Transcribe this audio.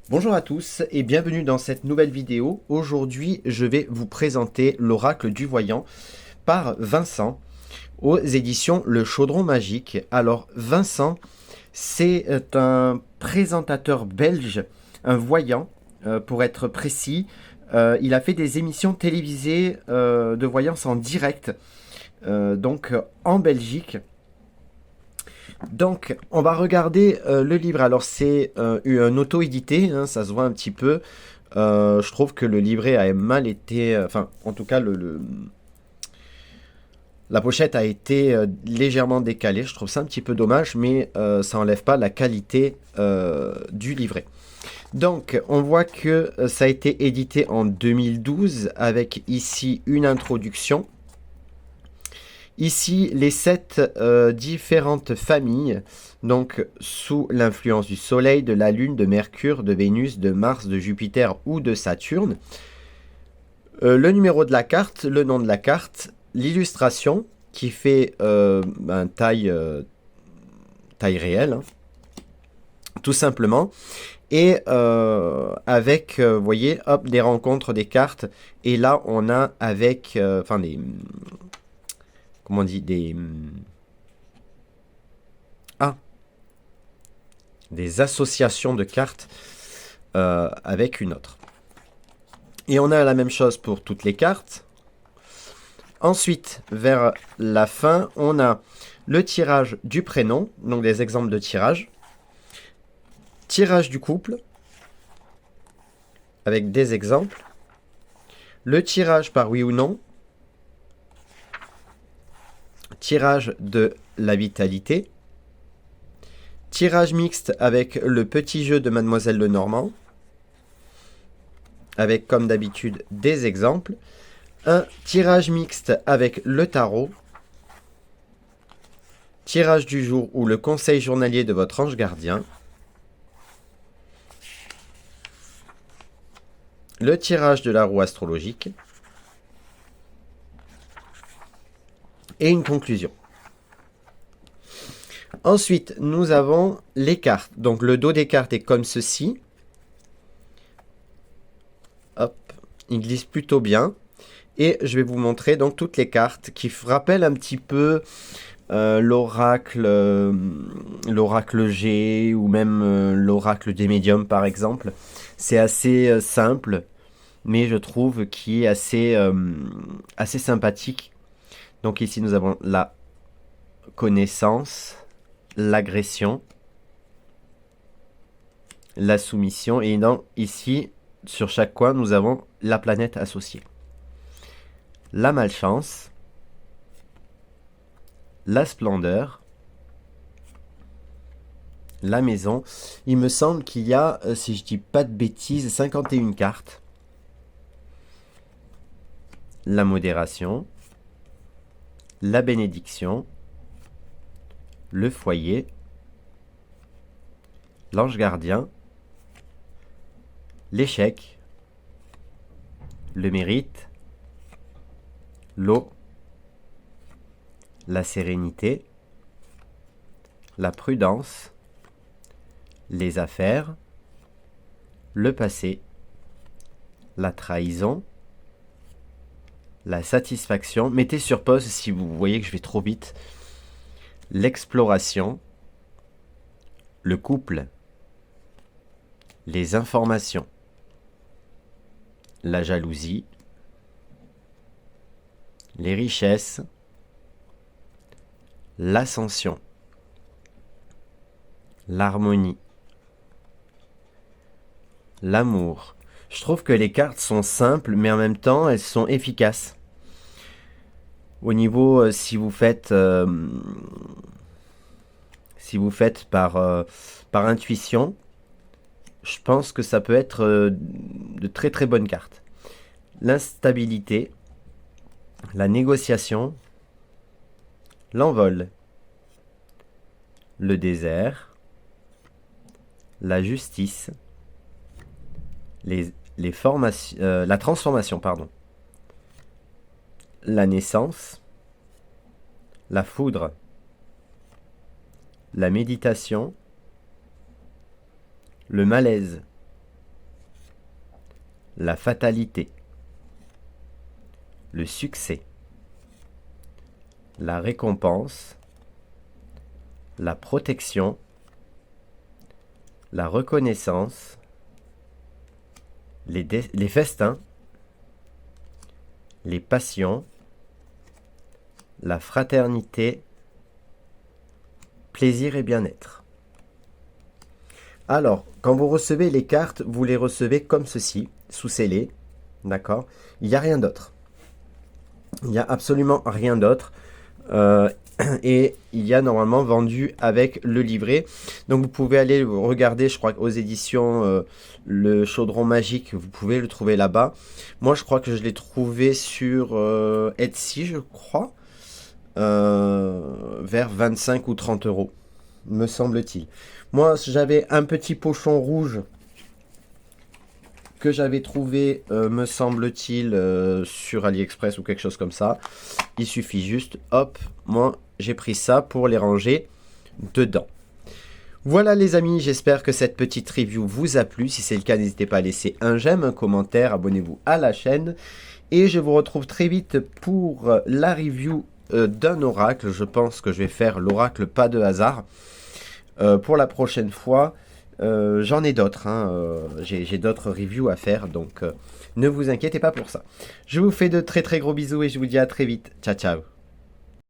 Bonjour à tous et bienvenue dans cette nouvelle vidéo. Aujourd'hui, je vais vous présenter l'oracle du voyant par Vincent aux éditions Le Chaudron Magique. Alors, Vincent, c'est un présentateur belge, un voyant pour être précis. Il a fait des émissions télévisées de voyance en direct, en Belgique. Donc, on va regarder le livre. Alors, c'est un auto-édité, hein, ça se voit un petit peu. Je trouve que le livret a mal été... Enfin, en tout cas, la pochette a été légèrement décalée. Je trouve ça un petit peu dommage, mais ça n'enlève pas la qualité du livret. Donc, on voit que ça a été édité en 2012 avec ici une introduction. Ici, les 7 différentes familles, donc sous l'influence du Soleil, de la Lune, de Mercure, de Vénus, de Mars, de Jupiter ou de Saturne. Le numéro de la carte, le nom de la carte, l'illustration qui fait taille réelle, hein, tout simplement. Et avec, vous voyez, hop, des rencontres des cartes. Et là, on a avec, des... Comment on dit des associations de cartes avec une autre. Et on a la même chose pour toutes les cartes. Ensuite, vers la fin, on a le tirage du prénom, donc des exemples de tirage. Tirage du couple, avec des exemples. Le tirage par oui ou non. Tirage de la vitalité. Tirage mixte avec le petit jeu de Mademoiselle Lenormand, avec comme d'habitude des exemples. Un tirage mixte avec le tarot. Tirage du jour ou le conseil journalier de votre ange gardien. Le tirage de la roue astrologique. Et une conclusion. Ensuite, nous avons les cartes. Donc le dos des cartes est comme ceci. Hop, il glisse plutôt bien. Et je vais vous montrer donc toutes les cartes qui rappellent un petit peu l'oracle G ou même l'oracle des médiums par exemple. C'est assez simple, mais je trouve qui est assez sympathique. Donc ici nous avons la connaissance, l'agression, la soumission et ici sur chaque coin nous avons la planète associée. La malchance, la splendeur, la maison. Il me semble qu'il y a, si je dis pas de bêtises, 51 cartes. La modération, la bénédiction, le foyer, l'ange gardien, l'échec, le mérite, l'eau, la sérénité, la prudence, les affaires, le passé, la trahison, la satisfaction. Mettez sur pause si vous voyez que je vais trop vite. L'exploration, le couple, les informations, la jalousie, les richesses, l'ascension, l'harmonie, l'amour. Je trouve que les cartes sont simples, mais en même temps, elles sont efficaces. Au niveau, si vous faites par intuition, je pense que ça peut être de très très bonnes cartes. L'instabilité, la négociation, l'envol, le désert, la justice, la transformation, pardon, la naissance, la foudre, la méditation, le malaise, la fatalité, le succès, la récompense, la protection, la reconnaissance, les festins, les passions, la fraternité, plaisir et bien-être. Alors, quand vous recevez les cartes, vous les recevez comme ceci, sous scellé, d'accord? Il n'y a rien d'autre. Il n'y a absolument rien d'autre. Et il y a normalement vendu avec le livret. Donc vous pouvez aller regarder, je crois, aux éditions Le Chaudron Magique, vous pouvez le trouver là-bas. Moi, je crois que je l'ai trouvé sur Etsy, je crois, vers 25 ou 30 euros, me semble-t-il. Moi, j'avais un petit pochon rouge que j'avais trouvé, me semble-t-il, sur AliExpress ou quelque chose comme ça. Il suffit juste, hop, moi j'ai pris ça pour les ranger dedans. Voilà les amis, j'espère que cette petite review vous a plu. Si c'est le cas, n'hésitez pas à laisser un j'aime, un commentaire, abonnez-vous à la chaîne. Et je vous retrouve très vite pour la review d'un oracle. Je pense que je vais faire l'oracle pas de hasard pour la prochaine fois. J'en ai d'autres, hein, j'ai d'autres reviews à faire, donc ne vous inquiétez pas pour ça. Je vous fais de très très gros bisous et je vous dis à très vite. Ciao ciao.